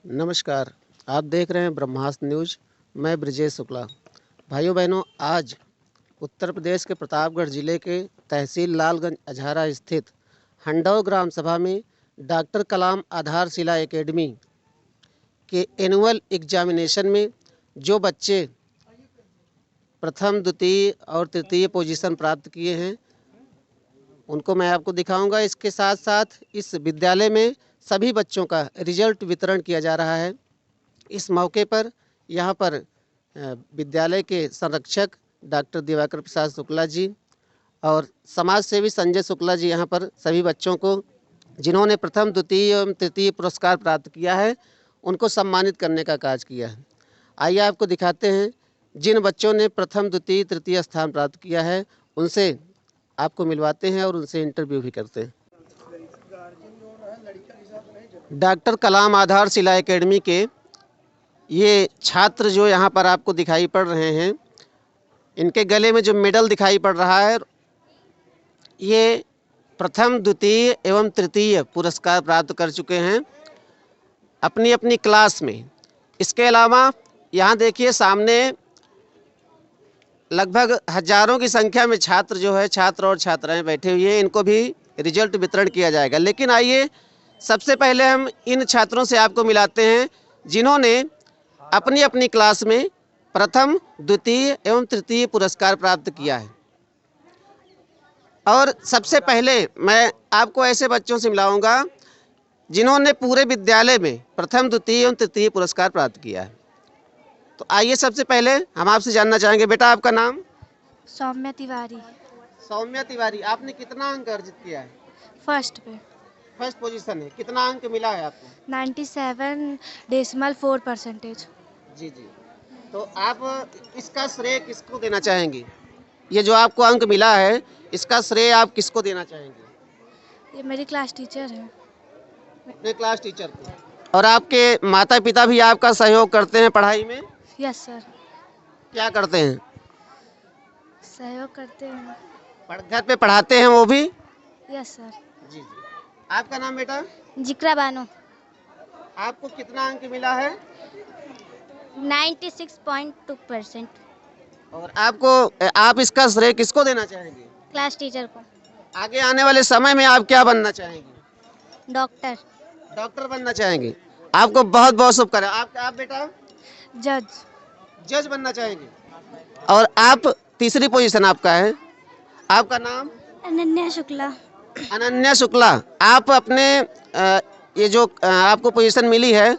नमस्कार। आप देख रहे हैं ब्रह्मास्त्र न्यूज। मैं ब्रजेश शुक्ला। भाइयों बहनों, आज उत्तर प्रदेश के प्रतापगढ़ जिले के तहसील लालगंज अझारा स्थित हंडौ ग्राम सभा में डॉक्टर कलाम आधारशिला एकेडमी के एनुअल एग्जामिनेशन में जो बच्चे प्रथम, द्वितीय और तृतीय पोजीशन प्राप्त किए हैं उनको मैं आपको दिखाऊंगा। इसके साथ साथ इस विद्यालय में सभी बच्चों का रिजल्ट वितरण किया जा रहा है। इस मौके पर यहाँ पर विद्यालय के संरक्षक डॉक्टर दिवाकर प्रसाद शुक्ला जी और समाज सेवी संजय शुक्ला जी यहाँ पर सभी बच्चों को जिन्होंने प्रथम, द्वितीय एवं तृतीय पुरस्कार प्राप्त किया है उनको सम्मानित करने का कार्य किया है। आइए आपको दिखाते हैं जिन बच्चों ने प्रथम, द्वितीय, तृतीय स्थान प्राप्त किया है उनसे आपको मिलवाते हैं और उनसे इंटरव्यू भी करते हैं। डॉक्टर कलाम आधारशिला एकेडमी के ये छात्र जो यहाँ पर आपको दिखाई पड़ रहे हैं, इनके गले में जो मेडल दिखाई पड़ रहा है ये प्रथम, द्वितीय एवं तृतीय पुरस्कार प्राप्त कर चुके हैं अपनी अपनी क्लास में। इसके अलावा यहाँ देखिए सामने लगभग हजारों की संख्या में छात्र और छात्राएं बैठे हुए हैं। इनको भी रिजल्ट वितरण किया जाएगा। लेकिन आइए सबसे पहले हम इन छात्रों से आपको मिलाते हैं जिन्होंने अपनी अपनी क्लास में प्रथम, द्वितीय एवं तृतीय पुरस्कार प्राप्त किया है। और सबसे पहले मैं आपको ऐसे बच्चों से मिलाऊंगा जिन्होंने पूरे विद्यालय में प्रथम, द्वितीय एवं तृतीय पुरस्कार प्राप्त किया है। तो आइए सबसे पहले हम आपसे जानना चाहेंगे, बेटा आपका नाम? सौम्या तिवारी। सौम्या तिवारी, आपने कितना अंक अर्जित किया है? फर्स्ट पे फर्स्ट पोजीशन है। कितना अंक मिला है आपको? 97.4%। जी जी। तो आप इसका श्रेय किसको देना चाहेंगी? ये जो आपको अंक मिला है इसका श्रेय आप किसको देना चाहेंगे? ये मेरी क्लास टीचर है। अपने क्लास टीचर को। और आपके माता पिता भी आपका सहयोग करते हैं पढ़ाई में? Yes sir. क्या करते हैं? सहयोग करते हैं। घर पे पढ़ाते हैं वो भी? Yes sir. जी जी। आपका नाम बेटा? जिक्रा बानो। आपको कितना अंक मिला है? 96.2%। और आप इसका श्रेय किसको देना चाहेंगे? क्लास टीचर को। आगे आने वाले समय में आप क्या बनना चाहेंगे? डॉक्टर। डॉक्टर बनना चाहेंगे। आपको बहुत बहुत शुभकामनाएं। आप बेटा? जज बनना चाहेंगे। और आप तीसरी पोजीशन आपका है। आपका नाम? अनन्या शुक्ला। अनन्या शुक्ला, आप अपने ये जो आपको पोजीशन मिली है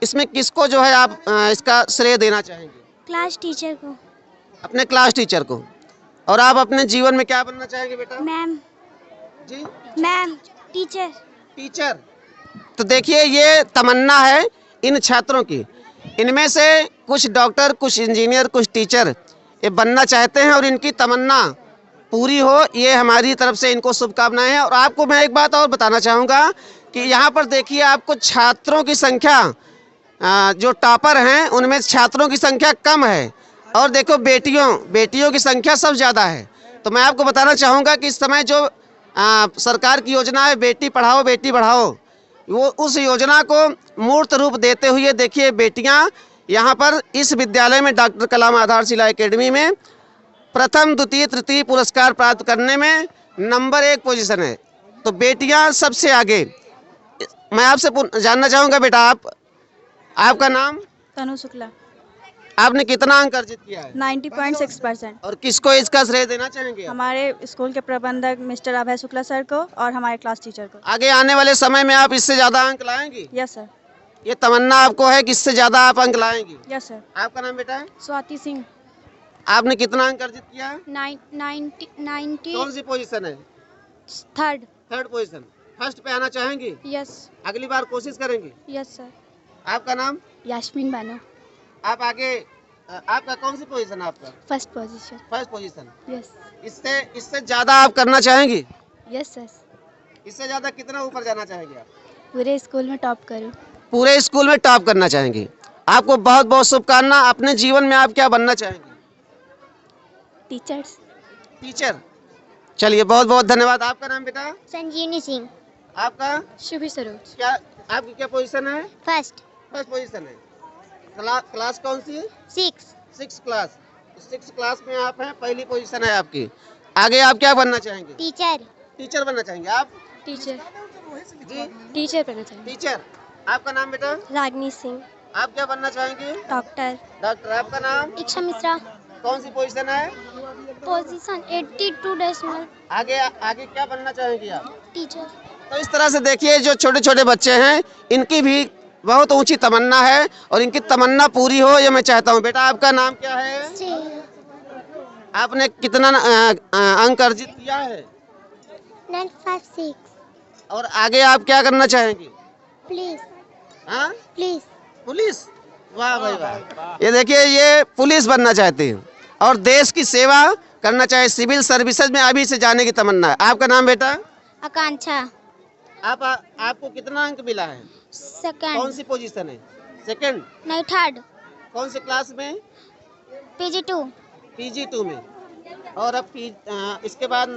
इसमें किसको जो है आप इसका श्रेय देना चाहेंगे? क्लास टीचर को। अपने क्लास टीचर को। और आप अपने जीवन में क्या बनना चाहेंगे बेटा? मैम। जी? मैम। टीचर। टीचर। तो देखिए ये तमन्ना है इन छात्रों की। इनमें से कुछ डॉक्टर, कुछ इंजीनियर, कुछ टीचर ये बनना चाहते हैं और इनकी तमन्ना पूरी हो, ये हमारी तरफ से इनको शुभकामनाएं हैं। और आपको मैं एक बात और बताना चाहूँगा कि यहाँ पर देखिए आपको छात्रों की संख्या जो टॉपर हैं उनमें छात्रों की संख्या कम है और देखो बेटियों की संख्या सब ज़्यादा है। तो मैं आपको बताना चाहूँगा कि इस समय जो सरकार की योजना है बेटी पढ़ाओ बेटी बढ़ाओ, वो उस योजना को मूर्त रूप देते हुए देखिए बेटियां यहाँ पर इस विद्यालय में डॉक्टर कलाम आधारशिला एकेडमी में प्रथम, द्वितीय, तृतीय पुरस्कार प्राप्त करने में नंबर 1 पोजीशन है। तो बेटियां सबसे आगे। मैं आपसे जानना चाहूँगा बेटा आपका नाम? तनु शुक्ला। आपने कितना अंक अर्जित किया है? 90.6%। और किसको इसका श्रेय देना चाहेंगे? हमारे स्कूल के प्रबंधक मिस्टर अभय शुक्ला सर को और हमारे क्लास टीचर को। आगे आने वाले समय में आप इससे ज़्यादा अंक लाएंगी? Yes sir. ये तमन्ना आपको है कि इससे ज़्यादा आप अंक लाएंगी? Yes sir. आपका नाम बेटा? स्वाति सिंह। आपने कितना अंक अर्जित किया है? 90। कौन सी पोजीशन है? Third position. फर्स्ट पे आना चाहेंगी? यस। अगली बार कोशिश करेंगी? Yes sir. आपका नाम? यास्मीन बानो। आप आगे आपका कौन सी पोजीशन? आपका first position. First position. Yes. इससे ज्यादा आप करना चाहेंगी? Yes sir. इससे ज्यादा कितना ऊपर जाना चाहेंगे आप? पूरे स्कूल में टॉप करूं। पूरे स्कूल में टॉप करना चाहेंगे। आपको बहुत बहुत शुभकामनाएं। अपने जीवन में आप क्या बनना चाहेंगे? टीचर। चलिए बहुत बहुत धन्यवाद। आपका नाम बेटा? संजीवनी सिंह। आपका? शुभी सरोज। क्या आपकी क्या पोजीशन है? फर्स्ट। फर्स्ट पोजीशन है। क्लास कौन सी है? 6 सिक्स क्लास। सिक्स क्लास में आप हैं, पहली पोजीशन है आपकी। आगे आप क्या बनना चाहेंगे? टीचर टीचर बनना चाहेंगे आप? टीचर जी टीचर बनना चाहिए। टीचर। आपका नाम बेटा? रागनी सिंह आप क्या बनना चाहेंगे? Doctor doctor. आपका नाम? इक्षा मिश्रा कौन सी पोजीशन है? पोजीशन 82 डेसिमल आगे आगे क्या बनना चाहेंगे आप? टीचर तो इस तरह से देखिए, जो छोटे छोटे बच्चे हैं इनकी भी बहुत ऊंची तमन्ना है और इनकी तमन्ना पूरी हो ये मैं चाहता हूँ। बेटा आपका नाम क्या है? आपने कितना अंक अर्जित किया है 956 और आगे आप क्या करना चाहेंगे? प्लीज हाँ, प्लीज पुलिस। वाह भाई वाह। ये देखिए, ये पुलिस बनना चाहते हैं और देश की सेवा करना चाहे, सिविल सर्विसेज में अभी से जाने की तमन्ना है। आपका नाम बेटा? आकांक्षा आपको कितना अंक मिला है? कौन सेकंड सी पोजीशन है? सेकंड। नहीं थर्ड कौन सी क्लास में? PG2 PG2 में। और अब इसके बाद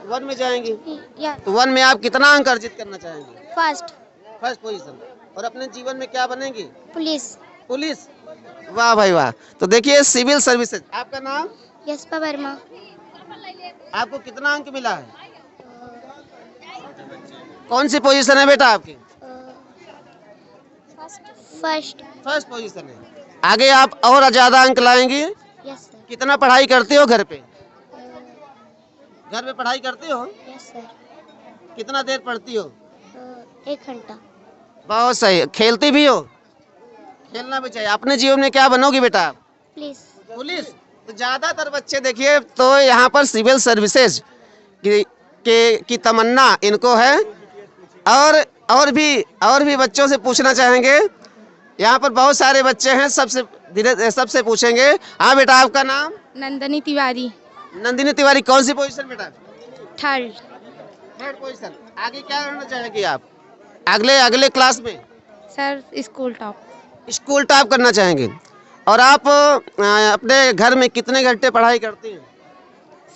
1 में जाएंगे। या तो 1 में आप कितना अंक अर्जित करना चाहेंगे? First first position. और अपने जीवन में क्या बनेंगे? Police police. वाह भाई वाह। तो देखिए, सिविल सर्विसेज। आपका नाम? यशपा वर्मा आपको कितना अंक मिला है? कौन सी पोजीशन है बेटा आपकी? फर्स्ट फर्स्ट पोजीशन है। आगे आप और ज्यादा अंक लाएंगे। यस सर कितना पढ़ाई करते हो घर पे? घर पे पढ़ाई करते हो? यस सर कितना देर पढ़ती हो? 1 घंटा बहुत सही। खेलती भी हो? खेलना भी चाहिए। अपने जीवन में क्या बनोगी बेटा आप? Please police. तो ज्यादातर बच्चे देखिए, तो यहाँ पर सिविल सर्विसेज की तमन्ना इनको है। और भी बच्चों से पूछना चाहेंगे। यहाँ पर बहुत सारे बच्चे हैं, सबसे पूछेंगे। हाँ बेटा, आपका नाम? नंदनी तिवारी नंदिनी तिवारी। कौन सी पोजीशन बेटा? Third position. आगे क्या करना चाहेंगे आप? अगले क्लास में? Sir school top school top करना चाहेंगे। और आप अपने घर में कितने घंटे पढ़ाई करती हैं?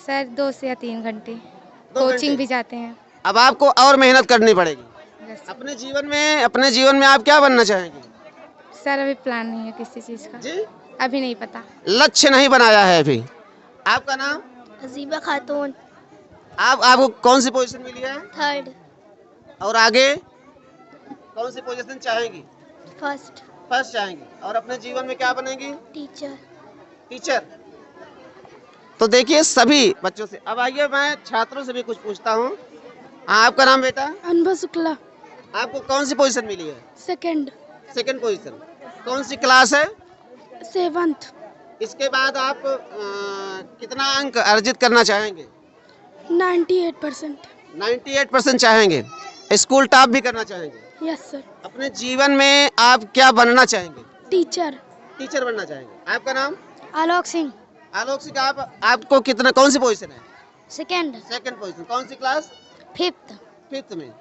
सर 2 से 3 घंटे 2 घंटे। कोचिंग भी जाते हैं। अब आपको और मेहनत करनी पड़ेगी। यस अपने जीवन में आप क्या बनना चाहेंगे? सर अभी प्लान नहीं है किसी चीज़ का, जी, अभी नहीं पता। लक्ष्य नहीं बनाया है अभी। आपका नाम? अजीबा खातून आपको कौन सी पोजीशन मिली है? थर्ड और आगे कौन सी पोजीशन चाहेंगी? फर्स्ट फर्स्ट चाहेंगी। और अपने जीवन में क्या बनेंगी? टीचर। तो देखिए, सभी बच्चों से। अब आइए, मैं छात्रों से भी कुछ पूछता हूँ। हाँ, आपका नाम बेटा? अनुभव शुक्ला आपको कौन सी पोजीशन मिली है? Second position. कौन सी क्लास है? 7th इसके बाद आप कितना अंक अर्जित करना चाहेंगे? 98%। 98% चाहेंगे। स्कूल टॉप भी करना चाहेंगे। यस सर अपने जीवन में आप क्या बनना चाहेंगे? टीचर बनना चाहेंगे। आपका नाम? आलोक सिंह आलोक सिंह। आपको कितना, कौन सी पोजीशन है? Second second position. कौन सी क्लास? फिफ्थ में।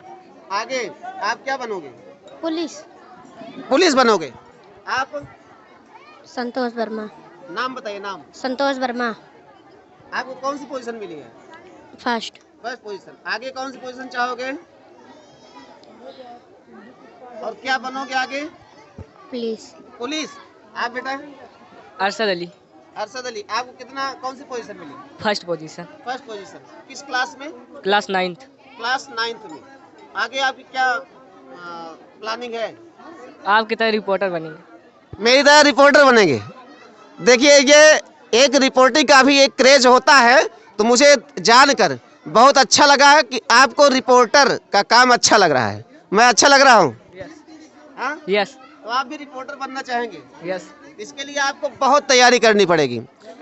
आगे आप क्या बनोगे? पुलिस बनोगे। आप? संतोष वर्मा नाम बताइए। नाम? संतोष वर्मा आपको कौन सी पोजीशन मिली है? First first position. आगे कौन सी पोजीशन चाहोगे? और क्या बनोगे आगे? पुलिस। आप बेटा? अरशद अली अरशद अली। आपको कितना, कौन सी पोजीशन मिली? First position first position. किस क्लास में? क्लास 9th क्लास 9th में। आगे आपकी क्या प्लानिंग है? आपकी तरह रिपोर्टर बनेंगे। मेरी तरह रिपोर्टर बनेंगे। देखिए, ये एक रिपोर्टिंग का भी एक क्रेज होता है, तो मुझे जानकर बहुत अच्छा लगा है कि आपको रिपोर्टर का काम अच्छा लग रहा है। मैं अच्छा लग रहा हूँ? हाँ? यस तो आप भी रिपोर्टर बनना चाहेंगे? यस इसके लिए आपको बहुत तैयारी करनी पड़ेगी,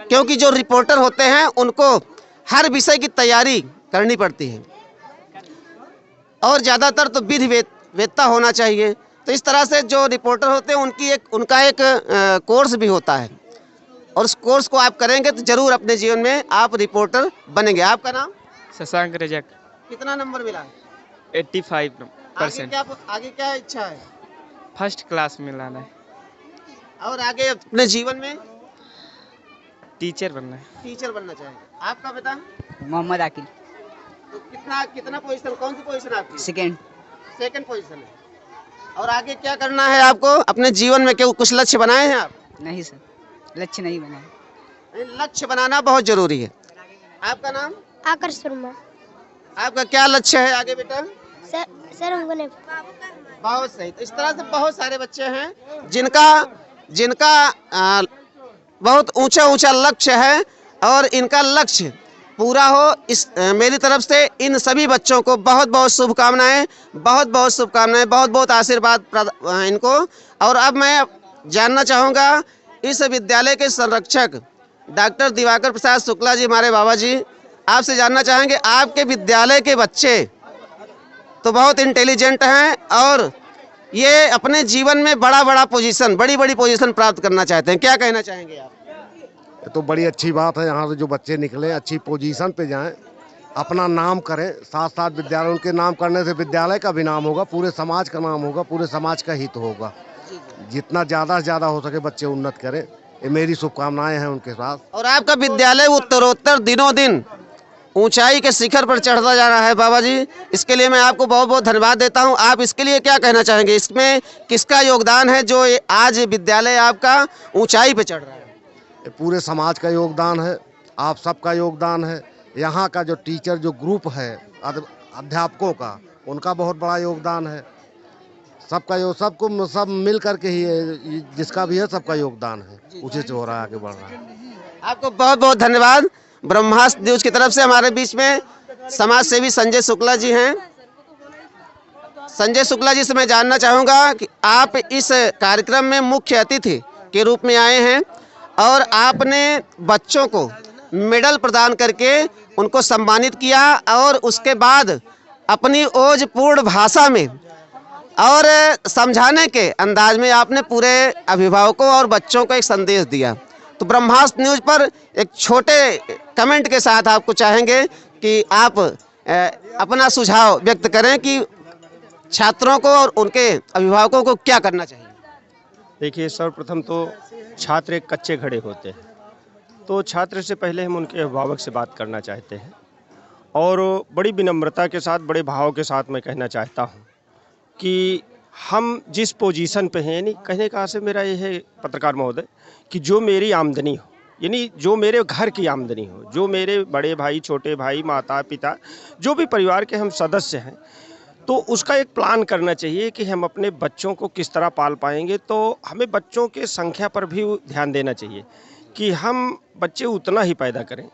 क्योंकि जो रिपोर्टर होते हैं उनको हर विषय की तैयारी करनी पड़ती है और ज़्यादातर तो विधि वेत्ता होना चाहिए। तो इस तरह से जो रिपोर्टर होते हैं उनका एक कोर्स भी होता है और उस कोर्स को आप करेंगे तो जरूर अपने जीवन में आप रिपोर्टर बनेंगे। आपका नाम? शशांक रजक। कितना नंबर मिला? 85%। आगे क्या इच्छा है? फर्स्ट क्लास में लाना है। और आगे अपने जीवन में? टीचर बनना है। टीचर बनना चाहेंगे। आपका बेटा? मोहम्मद आकिल। तो कितना पोजीशन, कौन सी पोजीशन आपकी? सेकेंड सेकंड पोजीशन है। और आगे क्या करना है आपको अपने जीवन में? क्या कुछ लक्ष्य बनाए हैं आप? नहीं सर, लक्ष्य नहीं बनाया। लक्ष्य बनाना बहुत जरूरी है। आपका नाम? आकर्ष वर्मा। आपका क्या लक्ष्य है आगे बेटा? सर हमको नहीं। बहुत सही। तो इस तरह से बहुत सारे बच्चे हैं जिनका बहुत ऊंचा ऊंचा लक्ष्य है और इनका लक्ष्य पूरा हो। इस मेरी तरफ से इन सभी बच्चों को बहुत बहुत शुभकामनाएं, बहुत बहुत शुभकामनाएं, बहुत बहुत आशीर्वाद इनको। और अब मैं जानना चाहूँगा इस विद्यालय के संरक्षक डॉक्टर दिवाकर प्रसाद शुक्ला जी, हमारे बाबा जी, आपसे जानना चाहेंगे आपके विद्यालय के बच्चे तो बहुत इंटेलिजेंट हैं और ये अपने जीवन में बड़ी बड़ी पोजीशन प्राप्त करना चाहते हैं, क्या कहना चाहेंगे आप? ये तो बड़ी अच्छी बात है, यहाँ से जो बच्चे निकले अच्छी पोजीशन पे जाएं, अपना नाम करें। साथ साथ विद्यालय, उनके नाम करने से विद्यालय का भी नाम होगा, पूरे समाज का नाम होगा, पूरे समाज का हित होगा। जितना ज़्यादा से ज़्यादा हो सके बच्चे उन्नत करें, ये मेरी शुभकामनाएं हैं उनके साथ। और आपका विद्यालय उत्तरोत्तर दिनों दिन ऊंचाई के शिखर पर चढ़ता जा रहा है बाबा जी, इसके लिए मैं आपको बहुत बहुत धन्यवाद देता हूं। आप इसके लिए क्या कहना चाहेंगे? इसमें किसका योगदान है जो आज विद्यालय आपका ऊंचाई पे चढ़ रहा है? ये पूरे समाज का योगदान है, आप सबका योगदान है। यहाँ का जो टीचर जो ग्रुप है अध्यापकों का, उनका बहुत बड़ा योगदान है। सब मिल करके ही है, जिसका भी है सबका योगदान है, उसी से हो रहा है, आगे बढ़ रहा है। आपको बहुत बहुत धन्यवाद। ब्रह्मास्त्र न्यूज की तरफ से हमारे बीच में समाज सेवी संजय शुक्ला जी हैं। संजय शुक्ला जी से मैं जानना चाहूँगा कि आप इस कार्यक्रम में मुख्य अतिथि के रूप में आए हैं और आपने बच्चों को मेडल प्रदान करके उनको सम्मानित किया और उसके बाद अपनी ओजपूर्ण भाषा में और समझाने के अंदाज में आपने पूरे अभिभावकों और बच्चों को एक संदेश दिया। तो ब्रह्मास्त्र न्यूज पर एक छोटे कमेंट के साथ आपको चाहेंगे कि आप अपना सुझाव व्यक्त करें कि छात्रों को और उनके अभिभावकों को क्या करना चाहिए। देखिए, सर्वप्रथम तो छात्र एक कच्चे घड़े होते हैं, तो छात्र से पहले हम उनके अभिभावक से बात करना चाहते हैं और बड़ी विनम्रता के साथ, बड़े भाव के साथ मैं कहना चाहता हूँ कि हम जिस पोजीशन पे हैं, यानी कहने का से मेरा ये है पत्रकार महोदय कि जो मेरी आमदनी हो, यानी जो मेरे घर की आमदनी हो, जो मेरे बड़े भाई, छोटे भाई, माता पिता, जो भी परिवार के हम सदस्य हैं, तो उसका एक प्लान करना चाहिए कि हम अपने बच्चों को किस तरह पाल पाएंगे। तो हमें बच्चों के संख्या पर भी ध्यान देना चाहिए कि हम बच्चे उतना ही पैदा करें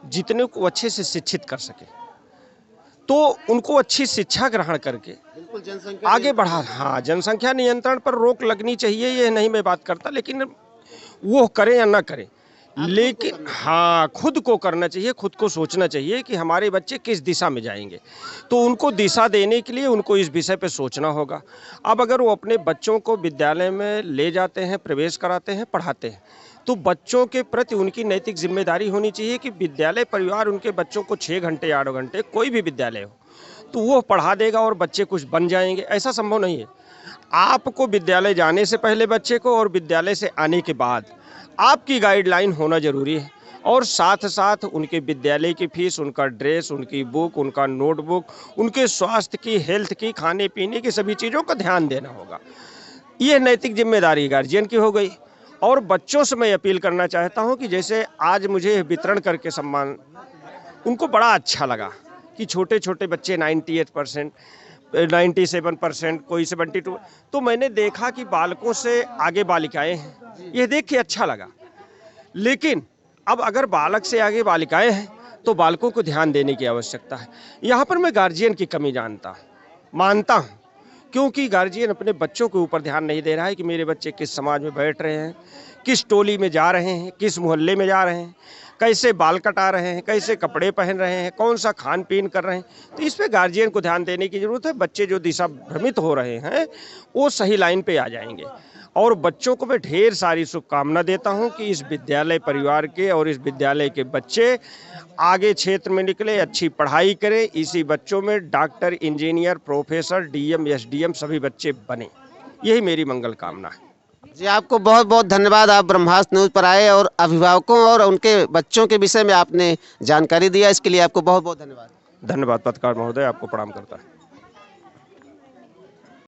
जितने को अच्छे से शिक्षित कर सकें, तो उनको अच्छी शिक्षा ग्रहण करके आगे बढ़ा। हाँ, जनसंख्या नियंत्रण पर रोक लगनी चाहिए, ये नहीं मैं बात करता, लेकिन वो करें या ना करें, लेकिन हाँ, खुद को करना चाहिए, खुद को सोचना चाहिए कि हमारे बच्चे किस दिशा में जाएंगे। तो उनको दिशा देने के लिए उनको इस विषय पे सोचना होगा। अब अगर वो अपने बच्चों को विद्यालय में ले जाते हैं, प्रवेश कराते हैं, पढ़ाते हैं, तो बच्चों के प्रति उनकी नैतिक जिम्मेदारी होनी चाहिए कि विद्यालय परिवार उनके बच्चों को 6 घंटे 8 घंटे कोई भी विद्यालय हो तो वो पढ़ा देगा और बच्चे कुछ बन जाएंगे, ऐसा संभव नहीं है। आपको विद्यालय जाने से पहले बच्चे को और विद्यालय से आने के बाद आपकी गाइडलाइन होना जरूरी है और साथ साथ उनके विद्यालय की फीस, उनका ड्रेस, उनकी बुक, उनका नोटबुक, उनके स्वास्थ्य की, हेल्थ की, खाने पीने की सभी चीज़ों का ध्यान देना होगा। ये नैतिक जिम्मेदारी गार्जियन की हो गई। और बच्चों से मैं अपील करना चाहता हूँ कि जैसे आज मुझे वितरण करके सम्मान उनको बड़ा अच्छा लगा कि छोटे छोटे बच्चे 98%, 97%, कोई 72, तो मैंने देखा कि बालकों से आगे बालिकाएं हैं, ये देख के अच्छा लगा। लेकिन अब अगर बालक से आगे बालिकाएं हैं तो बालकों को ध्यान देने की आवश्यकता है। यहाँ पर मैं गार्जियन की कमी मानता हूँ, क्योंकि गार्जियन अपने बच्चों के ऊपर ध्यान नहीं दे रहा है कि मेरे बच्चे किस समाज में बैठ रहे हैं, किस टोली में जा रहे हैं, किस मोहल्ले में जा रहे हैं, कैसे बाल कटा रहे हैं, कैसे कपड़े पहन रहे हैं, कौन सा खान पीन कर रहे हैं। तो इस पे गार्जियन को ध्यान देने की ज़रूरत है। बच्चे जो दिशा भ्रमित हो रहे हैं वो सही लाइन पे आ जाएंगे। और बच्चों को मैं ढेर सारी शुभकामना देता हूं कि इस विद्यालय परिवार के और इस विद्यालय के बच्चे आगे क्षेत्र में निकले, अच्छी पढ़ाई करें, इसी बच्चों में doctor, engineer, professor, DM, SDM सभी बच्चे बने, यही मेरी मंगल कामना है। जी, आपको बहुत बहुत धन्यवाद। आप ब्रह्मास्त्र न्यूज़ पर आए और अभिभावकों और उनके बच्चों के विषय में आपने जानकारी दिया, इसके लिए आपको बहुत बहुत धन्यवाद। धन्यवाद पत्रकार महोदय, आपको प्रणाम करता है।